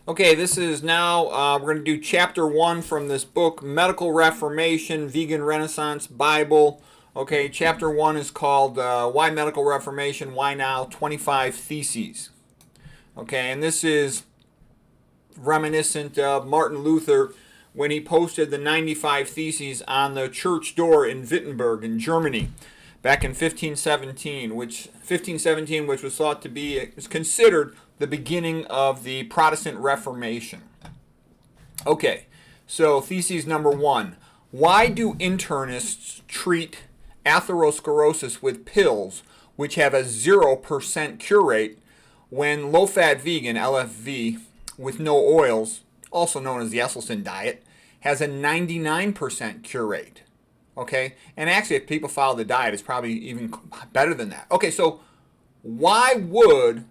Okay, this is now, we're going to do chapter 1 from this book, Medical Reformation, Vegan Renaissance Bible. Okay, chapter 1 is called Why Medical Reformation, Why Now? 25 Theses. Okay, and this is reminiscent of Martin Luther when he posted the 95 Theses on the church door in Wittenberg in Germany back in 1517, which was thought to be, was considered the beginning of the Protestant Reformation. Okay, so thesis number 1. Why do internists treat atherosclerosis with pills which have a 0% cure rate when low-fat vegan, LFV, with no oils, also known as the Esselstyn diet, has a 99% cure rate? Okay, and actually if people follow the diet, it's probably even better than that. Okay, so why would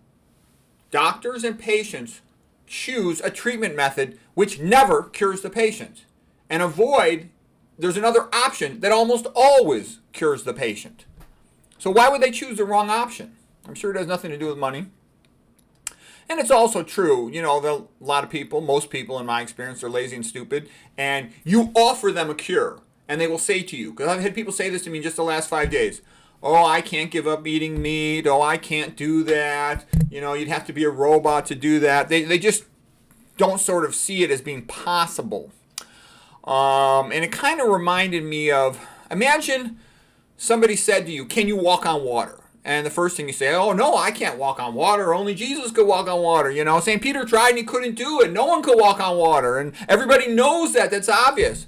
doctors and patients choose a treatment method which never cures the patient and avoid, there's another option that almost always cures the patient? So why would they choose the wrong option? I'm sure it has nothing to do with money. And it's also true, that a lot of people, most people in my experience, are lazy and stupid, and you offer them a cure, and they will say to you, because I've had people say this to me in just the last 5 days, oh, I can't give up eating meat, oh, I can't do that, you'd have to be a robot to do that. They just don't sort of see it as being possible. And it kind of reminded me of, imagine somebody said to you, can you walk on water? And the first thing you say, oh, no, I can't walk on water. Only Jesus could walk on water. St. Peter tried and he couldn't do it. No one could walk on water. And everybody knows that. That's obvious.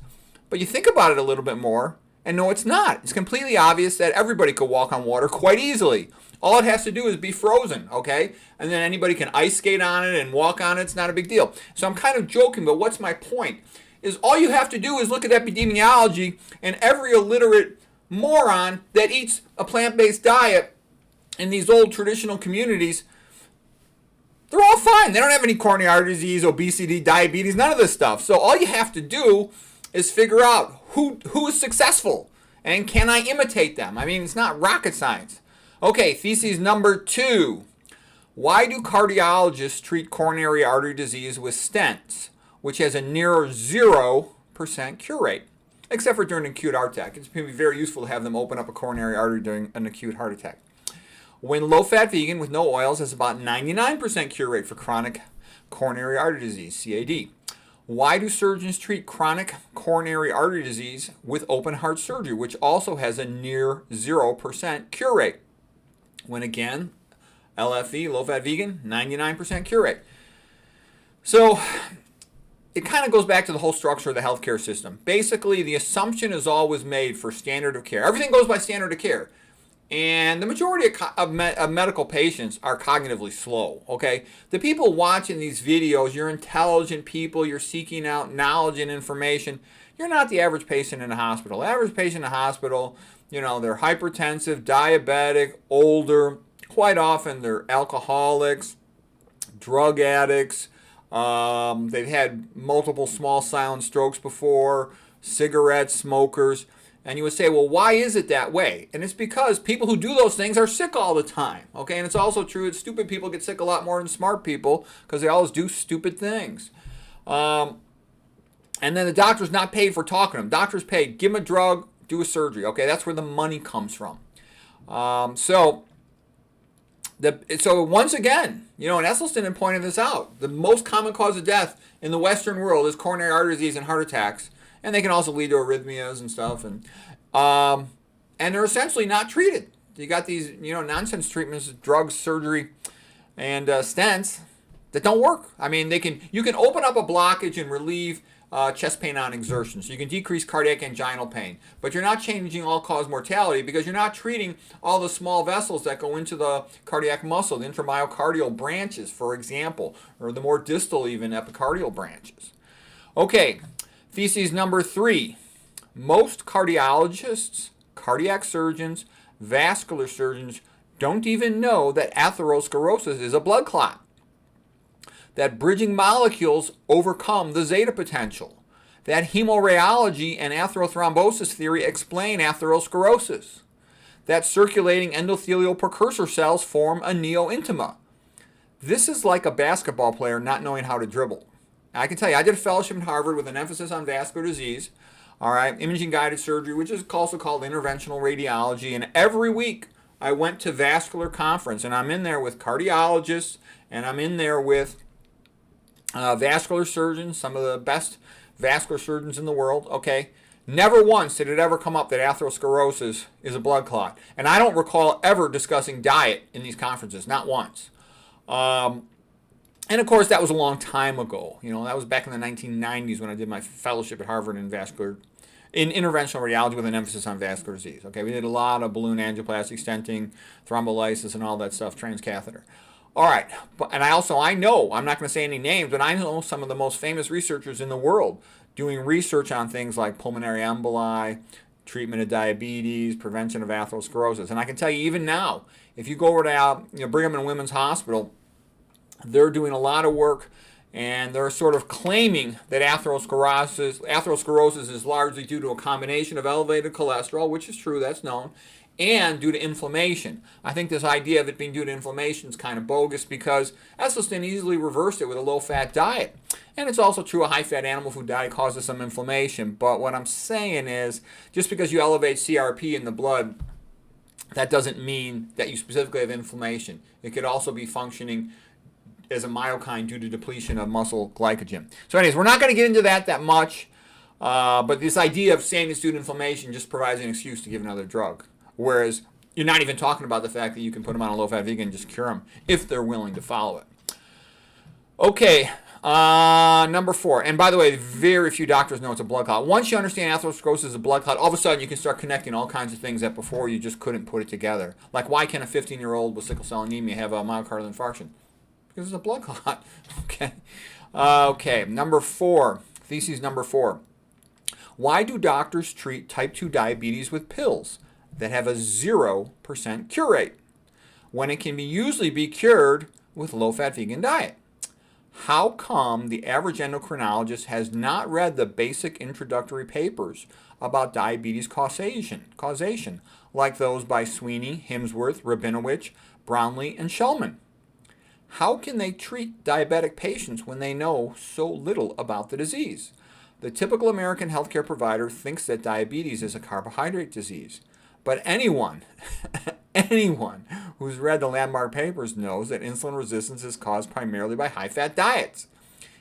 But you think about it a little bit more, and no, it's not. It's completely obvious that everybody could walk on water quite easily. All it has to do is be frozen, okay? And then anybody can ice skate on it and walk on it. It's not a big deal. So I'm kind of joking, but what's my point? Is all you have to do is look at epidemiology, and every illiterate moron that eats a plant-based diet in these old traditional communities, they're all fine. They don't have any coronary artery disease, obesity, diabetes, none of this stuff. So all you have to do is figure out who is successful and can I imitate them? I mean, it's not rocket science. Okay, thesis number 2. Why do cardiologists treat coronary artery disease with stents, which has a near 0% cure rate? Except for during an acute heart attack. It's going to be very useful to have them open up a coronary artery during an acute heart attack. When low-fat vegan with no oils has about 99% cure rate for chronic coronary artery disease, CAD. Why do surgeons treat chronic coronary artery disease with open heart surgery, which also has a near 0% cure rate? When again, LFV, low-fat vegan, 99% cure rate. So it kind of goes back to the whole structure of the healthcare system. Basically, the assumption is always made for standard of care. Everything goes by standard of care. And the majority of medical patients are cognitively slow, okay? The people watching these videos, you're intelligent people, you're seeking out knowledge and information. You're not the average patient in a hospital. The average patient in a hospital, they're hypertensive, diabetic, older. Quite often they're alcoholics, drug addicts. They've had multiple small silent strokes before, cigarette smokers. And you would say, well, why is it that way? And it's because people who do those things are sick all the time, okay? And it's also true that stupid people get sick a lot more than smart people because they always do stupid things. And then the doctor's not paid for talking to them. Doctor's paid, give them a drug, do a surgery, okay? That's where the money comes from. So once again, and Esselstyn had pointed this out, the most common cause of death in the Western world is coronary artery disease and heart attacks. And they can also lead to arrhythmias and stuff. And they're essentially not treated. You got these, nonsense treatments, drugs, surgery, and stents that don't work. I mean, you can open up a blockage and relieve chest pain on exertion. So you can decrease cardiac anginal pain. But you're not changing all-cause mortality because you're not treating all the small vessels that go into the cardiac muscle, the intramyocardial branches, for example, or the more distal even epicardial branches. Okay. Thesis number 3. Most cardiologists, cardiac surgeons, vascular surgeons don't even know that atherosclerosis is a blood clot. That bridging molecules overcome the zeta potential. That hemorrheology and atherothrombosis theory explain atherosclerosis. That circulating endothelial precursor cells form a neointima. This is like a basketball player not knowing how to dribble. I can tell you, I did a fellowship at Harvard with an emphasis on vascular disease, all right, imaging guided surgery, which is also called interventional radiology. And every week I went to vascular conference, and I'm in there with cardiologists, and I'm in there with vascular surgeons, some of the best vascular surgeons in the world, okay? Never once did it ever come up that atherosclerosis is a blood clot. And I don't recall ever discussing diet in these conferences, not once. And of course, that was a long time ago. You know, that was back in the 1990s when I did my fellowship at Harvard in interventional radiology with an emphasis on vascular disease. Okay, we did a lot of balloon angioplasty, stenting, thrombolysis, and all that stuff, transcatheter. All right, and I know, I'm not going to say any names, but I know some of the most famous researchers in the world doing research on things like pulmonary emboli, treatment of diabetes, prevention of atherosclerosis. And I can tell you, even now, if you go over to Brigham and Women's Hospital, they're doing a lot of work, and they're sort of claiming that atherosclerosis is largely due to a combination of elevated cholesterol, which is true, that's known, and due to inflammation. I think this idea of it being due to inflammation is kind of bogus because Esselstyn easily reversed it with a low-fat diet. And it's also true a high-fat animal food diet causes some inflammation. But what I'm saying is, just because you elevate CRP in the blood, that doesn't mean that you specifically have inflammation. It could also be functioning as a myokine due to depletion of muscle glycogen. So anyways, we're not going to get into that much, but this idea of saying it's due to inflammation just provides an excuse to give another drug. Whereas you're not even talking about the fact that you can put them on a low-fat vegan and just cure them if they're willing to follow it. Okay, number 4. And by the way, very few doctors know it's a blood clot. Once you understand atherosclerosis is a blood clot, all of a sudden you can start connecting all kinds of things that before you just couldn't put it together. Like, why can a 15-year-old with sickle cell anemia have a myocardial infarction? Because it's a blood clot. Okay. Okay, number 4. Thesis number 4. Why do doctors treat type 2 diabetes with pills that have a 0% cure rate when it can usually be cured with low-fat vegan diet? How come the average endocrinologist has not read the basic introductory papers about diabetes causation, like those by Sweeney, Himsworth, Rabinowitz, Brownlee, and Shulman? How can they treat diabetic patients when they know so little about the disease? The typical American healthcare provider thinks that diabetes is a carbohydrate disease. But anyone who's read the landmark papers knows that insulin resistance is caused primarily by high-fat diets.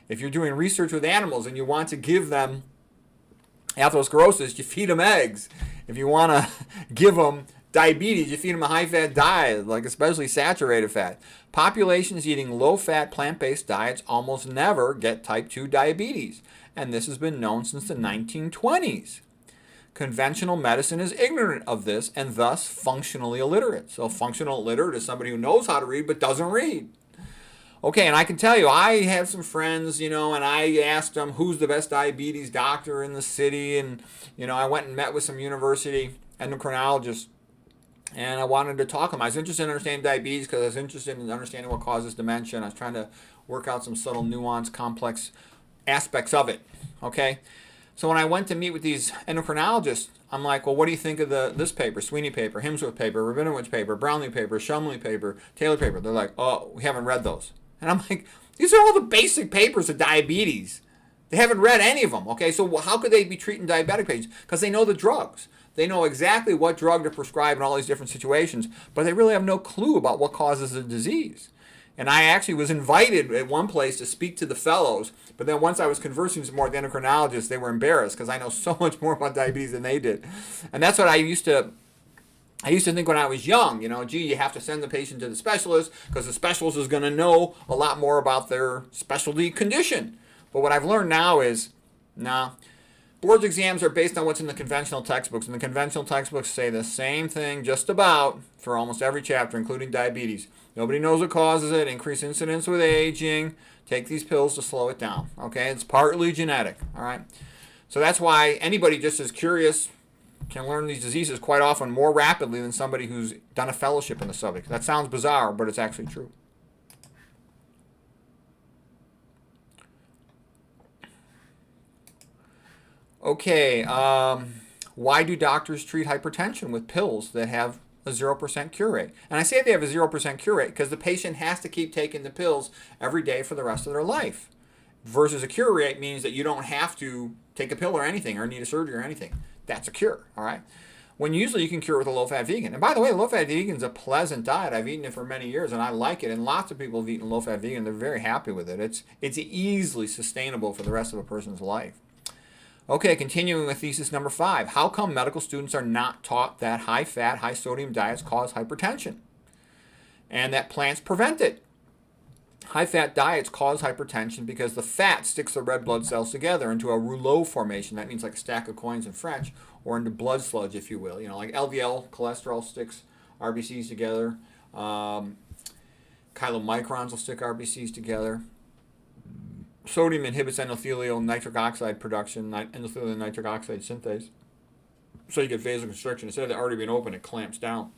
If you're doing research with animals and you want to give them atherosclerosis, you feed them eggs. If you want to give them diabetes, you feed them a high-fat diet, like especially saturated fat. Populations eating low-fat plant-based diets almost never get type 2 diabetes, and this has been known since the 1920s. Conventional medicine is ignorant of this and thus functionally illiterate. So functional illiterate is somebody who knows how to read but doesn't read. Okay, and I can tell you, I have some friends, and I asked them who's the best diabetes doctor in the city, and, I went and met with some university endocrinologists, and I wanted to talk to them. I was interested in understanding diabetes because I was interested in understanding what causes dementia, and I was trying to work out some subtle, nuanced, complex aspects of it, okay? So when I went to meet with these endocrinologists, I'm like, well, what do you think of this paper, Sweeney paper, Himsworth paper, Rabinowitz paper, Brownlee paper, Shumley paper, Taylor paper? They're like, oh, we haven't read those. And I'm like, these are all the basic papers of diabetes. They haven't read any of them, okay? So how could they be treating diabetic patients? Because they know the drugs. They know exactly what drug to prescribe in all these different situations, but they really have no clue about what causes the disease. And I actually was invited at one place to speak to the fellows, but then once I was conversing some more with the endocrinologists, they were embarrassed because I know so much more about diabetes than they did. And that's what I used to think when I was young, you have to send the patient to the specialist because the specialist is going to know a lot more about their specialty condition. But what I've learned now is, nah. Boards exams are based on what's in the conventional textbooks, and the conventional textbooks say the same thing just about for almost every chapter, including diabetes. Nobody knows what causes it, increased incidence with aging, take these pills to slow it down, okay? It's partly genetic, all right? So that's why anybody just as curious can learn these diseases quite often more rapidly than somebody who's done a fellowship in the subject. That sounds bizarre, but it's actually true. Okay, why do doctors treat hypertension with pills that have a 0% cure rate. And I say they have a 0% cure rate because the patient has to keep taking the pills every day for the rest of their life. Versus a cure rate means that you don't have to take a pill or anything or need a surgery or anything. That's a cure, all right? When usually you can cure with a low-fat vegan. And by the way, low-fat vegan is a pleasant diet. I've eaten it for many years, and I like it. And lots of people have eaten low-fat vegan. They're very happy with it. It's easily sustainable for the rest of a person's life. Okay, continuing with thesis number 5. How come medical students are not taught that high-fat, high-sodium diets cause hypertension and that plants prevent it? High-fat diets cause hypertension because the fat sticks the red blood cells together into a rouleau formation. That means like a stack of coins in French, or into blood sludge, if you will. You know, like LDL cholesterol sticks RBCs together. Chylomicrons will stick RBCs together. Sodium inhibits endothelial nitric oxide production, endothelial nitric oxide synthase. So you get vasoconstriction. Instead of the artery being open, it clamps down.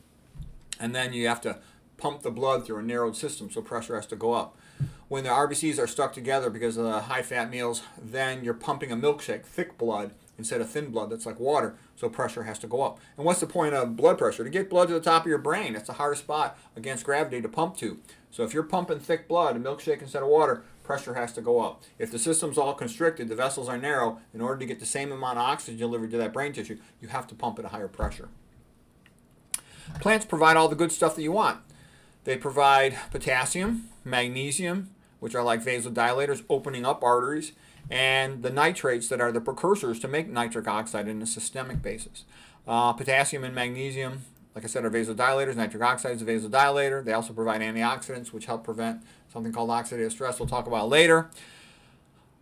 And then you have to pump the blood through a narrowed system, so pressure has to go up. When the RBCs are stuck together because of the high-fat meals, then you're pumping a milkshake, thick blood, instead of thin blood that's like water, so pressure has to go up. And what's the point of blood pressure? To get blood to the top of your brain. That's the hardest spot against gravity to pump to. So if you're pumping thick blood, a milkshake instead of water, pressure has to go up. If the system's all constricted, the vessels are narrow, in order to get the same amount of oxygen delivered to that brain tissue, you have to pump at a higher pressure. Plants provide all the good stuff that you want. They provide potassium, magnesium, which are like vasodilators, opening up arteries, and the nitrates that are the precursors to make nitric oxide in a systemic basis. Potassium and magnesium, like I said, are vasodilators. Nitric oxide is a vasodilator. They also provide antioxidants, which help prevent something called oxidative stress we'll talk about later.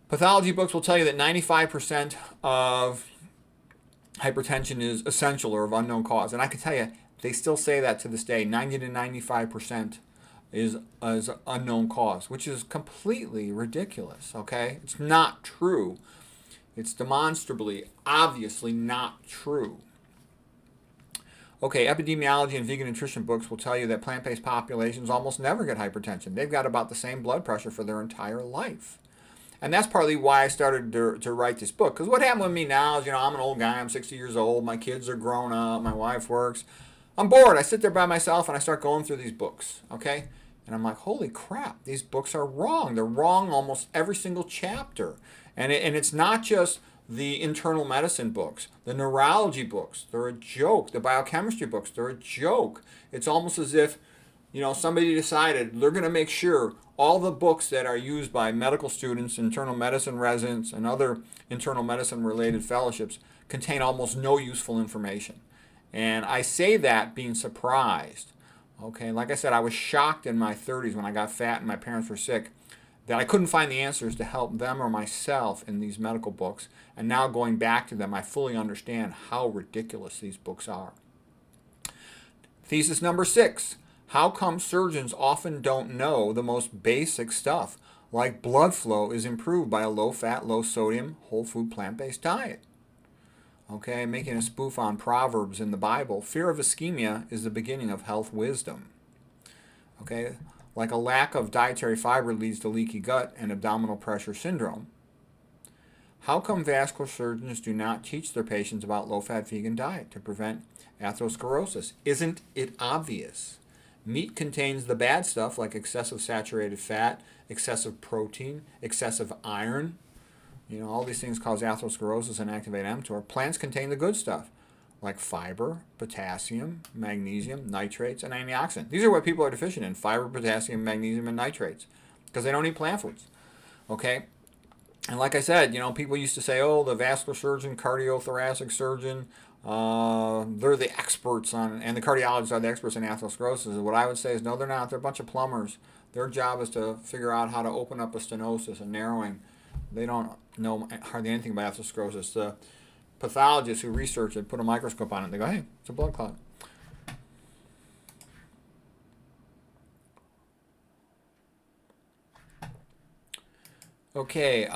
Pathology books will tell you that 95% of hypertension is essential or of unknown cause. And I can tell you, they still say that to this day. 90 to 95% is unknown cause, which is completely ridiculous, okay? It's not true. It's demonstrably, obviously not true. Okay, epidemiology and vegan nutrition books will tell you that plant-based populations almost never get hypertension. They've got about the same blood pressure for their entire life. And that's partly why I started to write this book. Because what happened with me now is, I'm an old guy. I'm 60 years old. My kids are grown up. My wife works. I'm bored. I sit there by myself and I start going through these books, okay? And I'm like, holy crap, these books are wrong. They're wrong almost every single chapter. And it's not just the internal medicine books, the neurology books, they're a joke. The biochemistry books, they're a joke. It's almost as if, somebody decided they're going to make sure all the books that are used by medical students, internal medicine residents, and other internal medicine related fellowships contain almost no useful information. And I say that being surprised. Okay, like I said, I was shocked in my 30s when I got fat and my parents were sick that I couldn't find the answers to help them or myself in these medical books. And now going back to them, I fully understand how ridiculous these books are. Thesis number 6. How come surgeons often don't know the most basic stuff, like blood flow is improved by a low-fat, low-sodium, whole food, plant-based diet? Okay, making a spoof on Proverbs in the Bible, fear of ischemia is the beginning of health wisdom. Okay, like a lack of dietary fiber leads to leaky gut and abdominal pressure syndrome. How come vascular surgeons do not teach their patients about low-fat vegan diet to prevent atherosclerosis? Isn't it obvious? Meat contains the bad stuff like excessive saturated fat, excessive protein, excessive iron. All these things cause atherosclerosis and activate mTOR. Plants contain the good stuff, like fiber, potassium, magnesium, nitrates, and antioxidants. These are what people are deficient in: fiber, potassium, magnesium, and nitrates, because they don't eat plant foods. Okay? And like I said, people used to say, oh, the vascular surgeon, cardiothoracic surgeon, they're the experts on, and the cardiologists are the experts in atherosclerosis. What I would say is, no, they're not. They're a bunch of plumbers. Their job is to figure out how to open up a stenosis, a narrowing. They don't know hardly anything about atherosclerosis. The pathologists who research it put a microscope on it. They go, hey, it's a blood clot. Okay,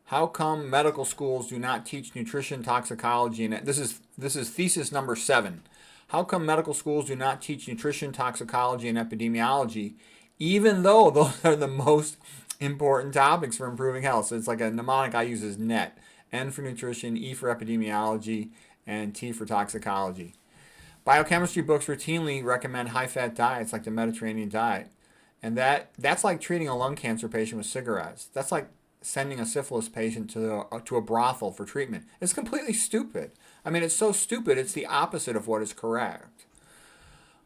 how come medical schools do not teach nutrition, toxicology, and this is thesis number 7. How come medical schools do not teach nutrition, toxicology, and epidemiology, even though those are the most important topics for improving health? So it's like a mnemonic I use is NET. N for nutrition, E for epidemiology, and T for toxicology. Biochemistry books routinely recommend high-fat diets like the Mediterranean diet. And that's like treating a lung cancer patient with cigarettes. That's like sending a syphilis patient to a brothel for treatment. It's completely stupid. I mean, it's so stupid, it's the opposite of what is correct.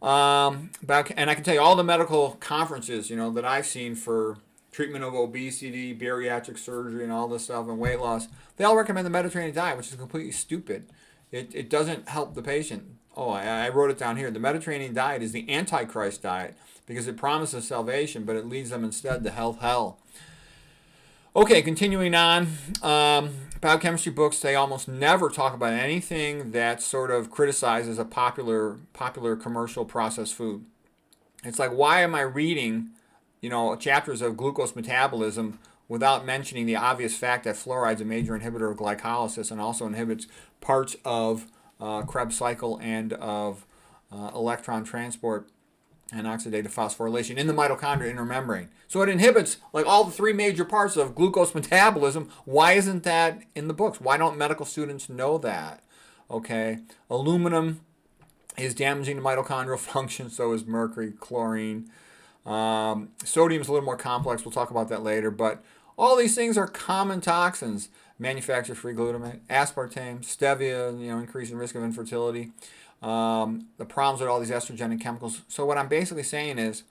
And I can tell you all the medical conferences, that I've seen for treatment of obesity, bariatric surgery, and all this stuff, and weight loss, they all recommend the Mediterranean diet, which is completely stupid. It doesn't help the patient. Oh, I wrote it down here. The Mediterranean diet is the Antichrist diet because it promises salvation, but it leads them instead to hell. Okay, continuing on. Biochemistry books, they almost never talk about anything that sort of criticizes a popular commercial processed food. It's like, why am I reading, chapters of glucose metabolism without mentioning the obvious fact that fluoride is a major inhibitor of glycolysis and also inhibits parts of Krebs cycle and of electron transport and oxidative phosphorylation in the mitochondria inner membrane. So it inhibits like all the three major parts of glucose metabolism. Why isn't that in the books? Why don't medical students know that? Okay, aluminum is damaging to mitochondrial function, so is mercury, chlorine. Sodium is a little more complex. We'll talk about that later. But all these things are common toxins. Manufacture-free glutamate, aspartame, stevia, increasing risk of infertility. The problems with all these estrogenic chemicals. So what I'm basically saying is,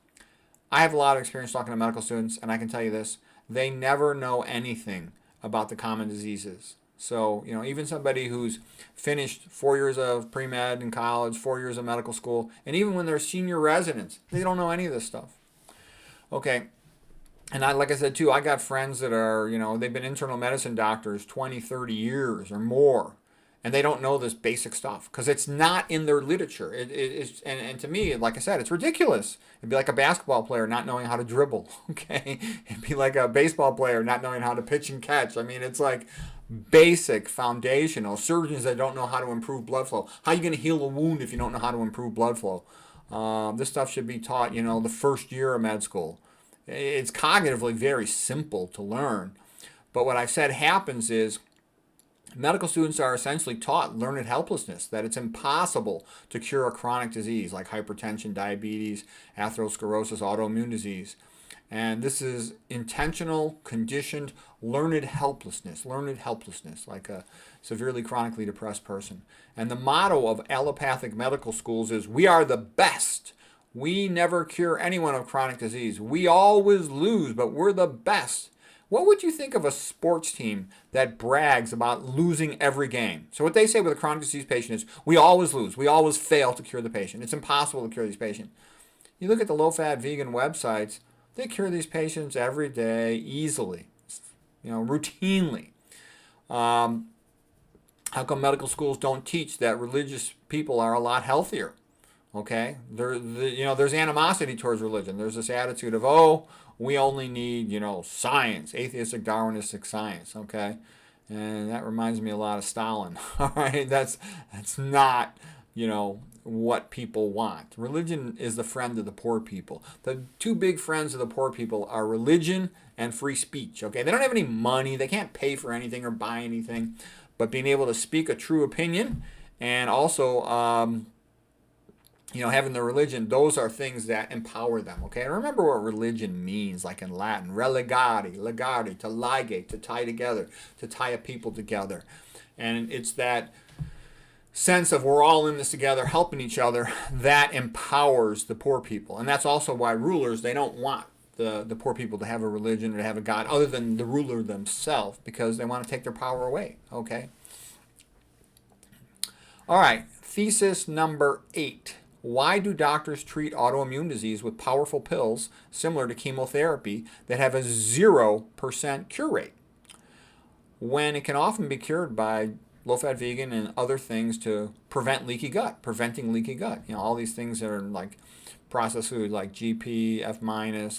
I have a lot of experience talking to medical students, and I can tell you this: they never know anything about the common diseases. So, even somebody who's finished 4 years of pre-med in college, 4 years of medical school, and even when they're senior residents, they don't know any of this stuff. Okay. And like I said, too, I got friends that are, they've been internal medicine doctors 20, 30 years or more, and they don't know this basic stuff because it's not in their literature. And to me, like I said, it's ridiculous. It'd be like a basketball player not knowing how to dribble, okay? It'd be like a baseball player not knowing how to pitch and catch. I mean, it's like basic, foundational. Surgeons that don't know how to improve blood flow. How are you going to heal a wound if you don't know how to improve blood flow? This stuff should be taught, the first year of med school. It's cognitively very simple to learn. But what I've said happens is medical students are essentially taught learned helplessness, that it's impossible to cure a chronic disease like hypertension, diabetes, atherosclerosis, autoimmune disease. And this is intentional, conditioned, learned helplessness, like a severely chronically depressed person. And the motto of allopathic medical schools is, we are the best. We never cure anyone of chronic disease. We always lose, but we're the best. What would you think of a sports team that brags about losing every game? So what they say with a chronic disease patient is, we always lose. We always fail to cure the patient. It's impossible to cure these patients. You look at the low-fat vegan websites, they cure these patients every day easily, routinely. How come medical schools don't teach that religious people are a lot healthier? Okay, there's animosity towards religion. There's this attitude of, we only need, science, atheistic, Darwinistic science. Okay, and that reminds me a lot of Stalin. All right, that's not, what people want. Religion is the friend of the poor people. The two big friends of the poor people are religion and free speech. Okay, they don't have any money. They can't pay for anything or buy anything, but being able to speak a true opinion and also having the religion, those are things that empower them, okay? And remember what religion means, like in Latin, religare, legare, to ligate, to tie together, to tie a people together. And it's that sense of we're all in this together, helping each other, that empowers the poor people. And that's also why rulers, they don't want the poor people to have a religion or to have a God other than the ruler themselves, because they want to take their power away, okay? All right, thesis number 8. Why do doctors treat autoimmune disease with powerful pills similar to chemotherapy that have a 0% cure rate, when it can often be cured by low-fat vegan and other things to prevent leaky gut, preventing leaky gut? All these things that are like processed food like GP, F-,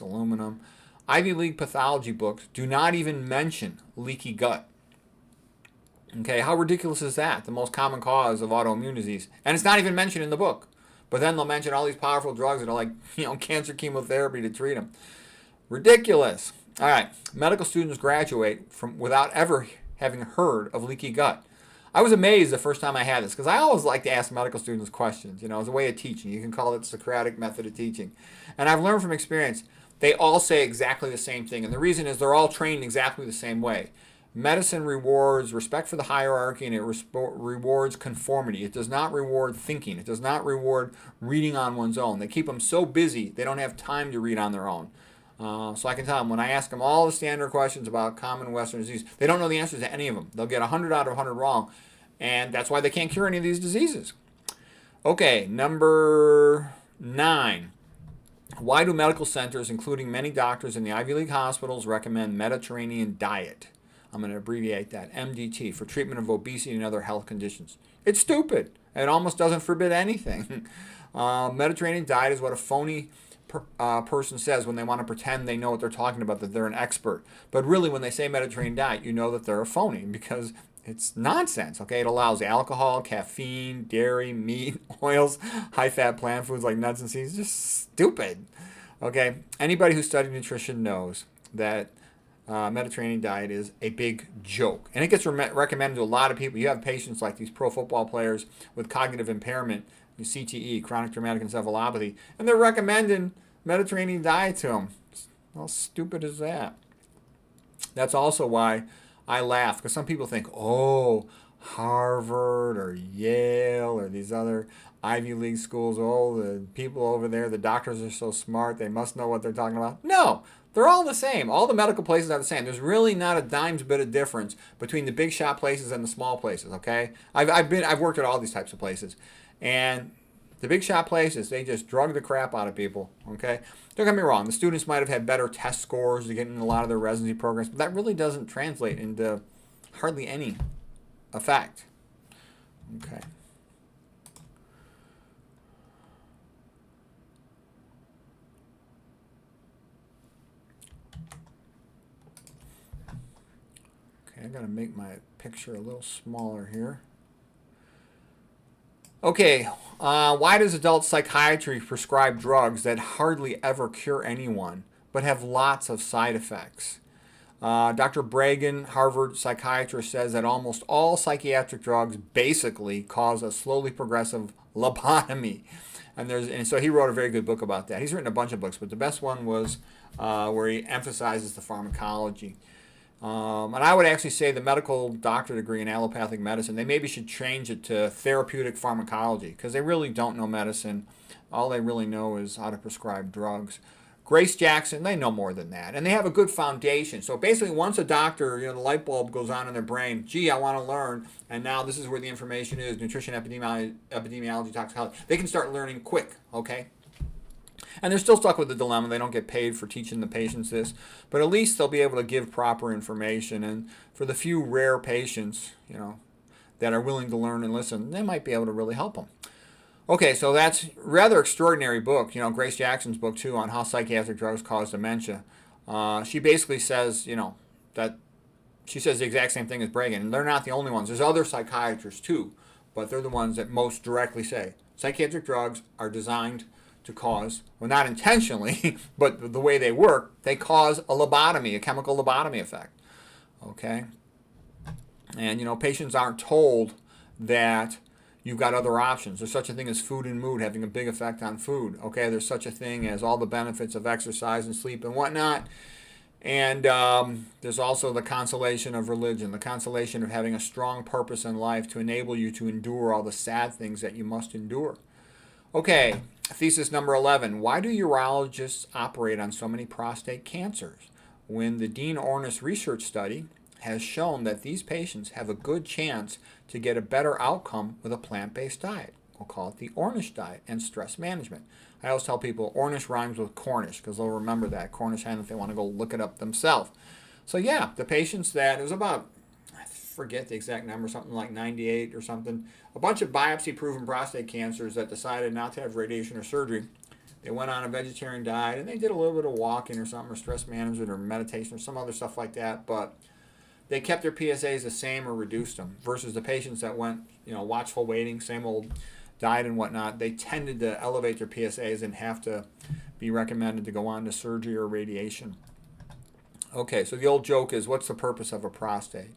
aluminum. Ivy League pathology books do not even mention leaky gut. Okay, how ridiculous is that? The most common cause of autoimmune disease. And it's not even mentioned in the book. But then they'll mention all these powerful drugs that are like, cancer chemotherapy to treat them. Ridiculous. All right, medical students graduate from without ever having heard of leaky gut. I was amazed the first time I had this because I always like to ask medical students questions, as a way of teaching. You can call it the Socratic method of teaching. And I've learned from experience, they all say exactly the same thing. And the reason is they're all trained exactly the same way. Medicine rewards respect for the hierarchy, and it rewards conformity. It does not reward thinking. It does not reward reading on one's own. They keep them so busy they don't have time to read on their own. So I can tell them when I ask them all the standard questions about common Western disease, they don't know the answers to any of them. They'll get 100 out of 100 wrong, and that's why they can't cure any of these diseases. Okay, number 9. Why do medical centers, including many doctors in the Ivy League hospitals, recommend Mediterranean diet? I'm going to abbreviate that, MDT, for treatment of obesity and other health conditions. It's stupid. It almost doesn't forbid anything. Mediterranean diet is what a phony person says when they want to pretend they know what they're talking about, that they're an expert. But really, when they say Mediterranean diet, you know that they're a phony because it's nonsense. Okay, it allows alcohol, caffeine, dairy, meat, oils, high-fat plant foods like nuts and seeds. Just stupid. Okay, anybody who studied nutrition knows that Mediterranean diet is a big joke. And it gets recommended to a lot of people. You have patients like these pro football players with cognitive impairment, CTE, chronic traumatic encephalopathy, and they're recommending Mediterranean diet to them. How stupid is that? That's also why I laugh, because some people think, oh, Harvard or Yale or these other Ivy League schools, oh, the people over there, the doctors are so smart, they must know what they're talking about. No, they're all the same. All the medical places are the same. There's really not a dime's bit of difference between the big shot places and the small places, okay? I've worked at all these types of places. And the big shot places, they just drug the crap out of people, okay? Don't get me wrong. The students might have had better test scores to get in a lot of their residency programs, but that really doesn't translate into hardly any effect. Okay. Okay, I gotta make my picture a little smaller here. Okay, why does adult psychiatry prescribe drugs that hardly ever cure anyone, but have lots of side effects? Dr. Bragan, Harvard psychiatrist, says that almost all psychiatric drugs basically cause a slowly progressive lobotomy. And so he wrote a very good book about that. He's written a bunch of books, but the best one was where he emphasizes the pharmacology. And I would actually say the medical doctor degree in allopathic medicine, they maybe should change it to therapeutic pharmacology, because they really don't know medicine. All they really know is how to prescribe drugs. Grace Jackson, they know more than that. And they have a good foundation. So basically, once a doctor, the light bulb goes on in their brain, gee, I want to learn, and now this is where the information is, nutrition, epidemiology, toxicology. They can start learning quick, okay? And they're still stuck with the dilemma. They don't get paid for teaching the patients this, but at least they'll be able to give proper information. And for the few rare patients, that are willing to learn and listen, they might be able to really help them. Okay, so that's a rather extraordinary book, Grace Jackson's book too, on how psychiatric drugs cause dementia. She basically says, that she says the exact same thing as Bragan, and they're not the only ones. There's other psychiatrists too, but they're the ones that most directly say psychiatric drugs are designed to cause, well, not intentionally, but the way they work, they cause a lobotomy, a chemical lobotomy effect. Okay? And, patients aren't told that you've got other options. There's such a thing as food and mood having a big effect on food. Okay? There's such a thing as all the benefits of exercise and sleep and whatnot. And there's also the consolation of religion, the consolation of having a strong purpose in life to enable you to endure all the sad things that you must endure. Okay, thesis number 11. Why do urologists operate on so many prostate cancers when the Dean Ornish research study has shown that these patients have a good chance to get a better outcome with a plant-based diet? We'll call it the Ornish diet and stress management. I always tell people Ornish rhymes with Cornish because they'll remember that. Cornish hen if they want to go look it up themselves. So yeah, the patients that, it was about, I forget the exact number, something like 98 or something, a bunch of biopsy-proven prostate cancers that decided not to have radiation or surgery. They went on a vegetarian diet and they did a little bit of walking or something, or stress management or meditation or some other stuff like that, but they kept their PSAs the same or reduced them, versus the patients that went, watchful waiting, same old diet and whatnot. They tended to elevate their PSAs and have to be recommended to go on to surgery or radiation. Okay, so the old joke is, what's the purpose of a prostate?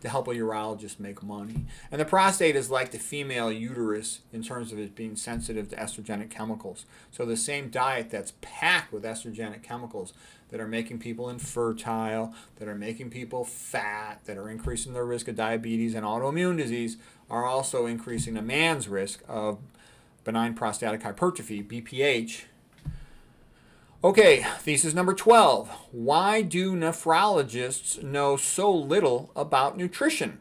to help a urologist make money. And the prostate is like the female uterus in terms of it being sensitive to estrogenic chemicals. So the same diet that's packed with estrogenic chemicals that are making people infertile, that are making people fat, that are increasing their risk of diabetes and autoimmune disease, are also increasing a man's risk of benign prostatic hypertrophy, BPH. Okay, thesis number 12. Why do nephrologists know so little about nutrition?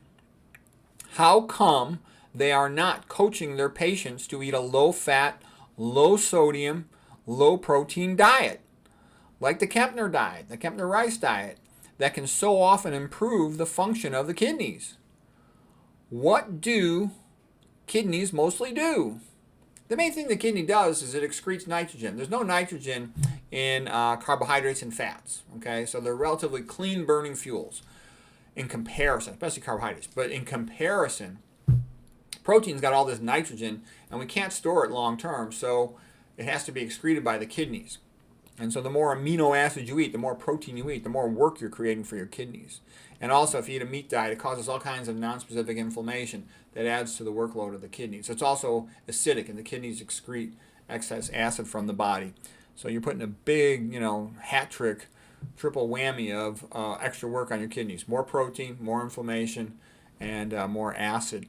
How come they are not coaching their patients to eat a low-fat, low-sodium, low-protein diet, like the Kempner diet, the Kempner rice diet, that can so often improve the function of the kidneys? What do kidneys mostly do? The main thing the kidney does is it excretes nitrogen. There's no nitrogen in carbohydrates and fats. Okay, so they're relatively clean burning fuels in comparison, especially carbohydrates. But in comparison, protein's got all this nitrogen, and we can't store it long term, so it has to be excreted by the kidneys. And so the more amino acids you eat, the more protein you eat, the more work you're creating for your kidneys. And also, if you eat a meat diet, it causes all kinds of nonspecific inflammation that adds to the workload of the kidneys. So it's also acidic, and the kidneys excrete excess acid from the body. So you're putting a big, hat trick, triple whammy of extra work on your kidneys. More protein, more inflammation, and more acid.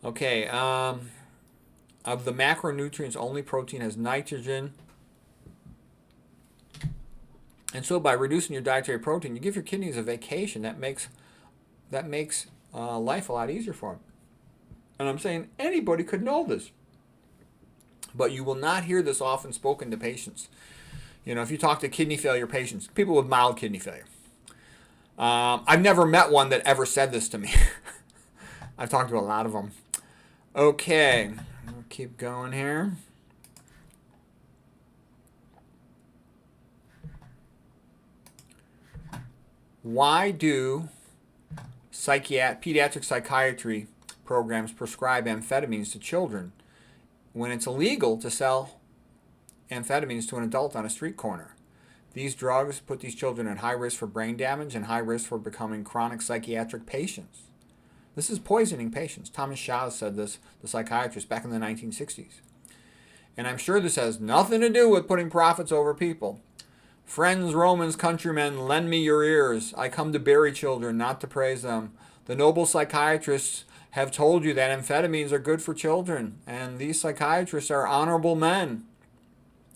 Okay, of the macronutrients, only protein has nitrogen. And so by reducing your dietary protein, you give your kidneys a vacation. That makes life a lot easier for them. And I'm saying anybody could know this. But you will not hear this often spoken to patients. If you talk to kidney failure patients, people with mild kidney failure. I've never met one that ever said this to me. I've talked to a lot of them. Okay, we'll keep going here. Why do pediatric psychiatry programs prescribe amphetamines to children when it's illegal to sell amphetamines to an adult on a street corner? These drugs put these children at high risk for brain damage and high risk for becoming chronic psychiatric patients. This is poisoning patients. Thomas Schaus said this, the psychiatrist, back in the 1960s. And I'm sure this has nothing to do with putting profits over people. Friends, Romans, countrymen, lend me your ears. I come to bury children, not to praise them. The noble psychiatrists have told you that amphetamines are good for children, and these psychiatrists are honorable men.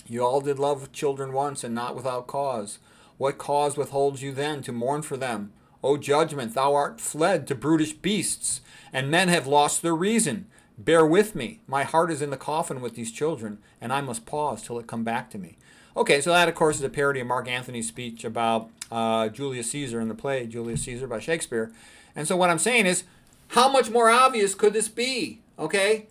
You all did love children once, and not without cause. What cause withholds you then to mourn for them? O judgment, thou art fled to brutish beasts, and men have lost their reason. Bear with me. My heart is in the coffin with these children, and I must pause till it come back to me. Okay, so that, of course, is a parody of Mark Antony's speech about Julius Caesar in the play Julius Caesar by Shakespeare. And so what I'm saying is, how much more obvious could this be? Okay?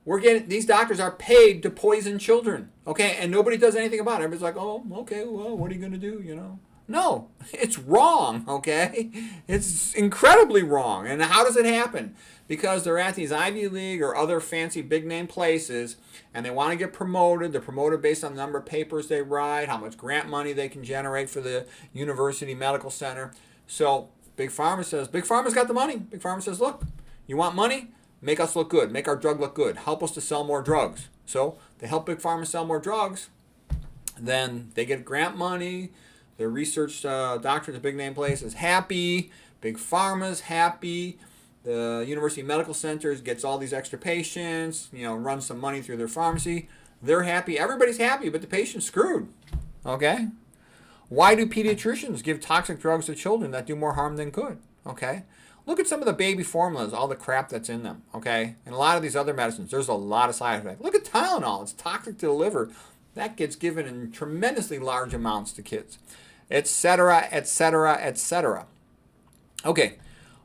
These doctors are paid to poison children. Okay? And nobody does anything about it. Everybody's like, oh, okay, well, what are you going to do, No, it's wrong, okay? It's incredibly wrong. And how does it happen? Because they're at these Ivy League or other fancy big-name places, and they want to get promoted. They're promoted based on the number of papers they write, how much grant money they can generate for the university medical center. So Big Pharma says, Big Pharma's got the money. Big Pharma says, look, you want money? Make us look good. Make our drug look good. Help us to sell more drugs. So they help Big Pharma sell more drugs. Then they get grant money. Their research doctor at the big name place is happy. Big Pharma's happy. The University Medical Centers gets all these extra patients, runs some money through their pharmacy. They're happy. Everybody's happy, but the patient's screwed. Okay? Why do pediatricians give toxic drugs to children that do more harm than good? Okay? Look at some of the baby formulas, all the crap that's in them. Okay? And a lot of these other medicines, there's a lot of side effects. Look at Tylenol. It's toxic to the liver. That gets given in tremendously large amounts to kids, etc., etc., etc. Okay,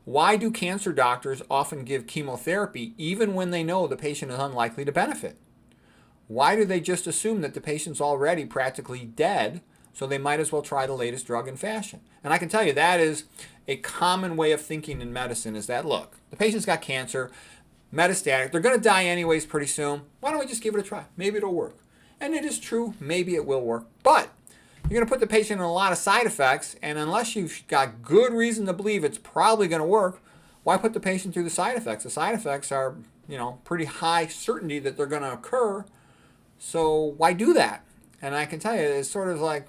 why do cancer doctors often give chemotherapy even when they know the patient is unlikely to benefit? Why do they just assume that the patient's already practically dead, so they might as well try the latest drug in fashion? And I can tell you that is a common way of thinking in medicine, is that, look, the patient's got cancer, metastatic, they're going to die anyways pretty soon. Why don't we just give it a try? Maybe it'll work. And it is true, maybe it will work. But you're going to put the patient in a lot of side effects, and unless you've got good reason to believe it's probably going to work, why put the patient through the side effects? The side effects are, pretty high certainty that they're going to occur, so why do that? And I can tell you, it's sort of like,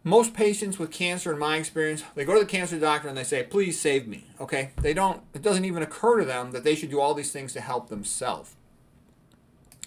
most patients with cancer, in my experience, they go to the cancer doctor and they say, please save me, okay? It doesn't even occur to them that they should do all these things to help themselves.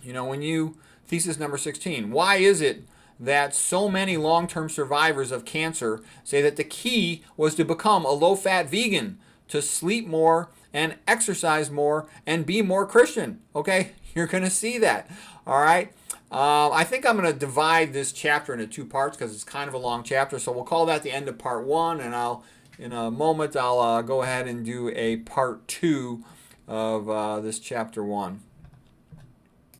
Thesis number 16, why is it that so many long-term survivors of cancer say that the key was to become a low-fat vegan, to sleep more and exercise more and be more Christian? Okay, you're going to see that, all right? I think I'm going to divide this chapter into two parts because it's kind of a long chapter, so we'll call that the end of part 1, and in a moment, I'll go ahead and do a part 2 of this chapter 1.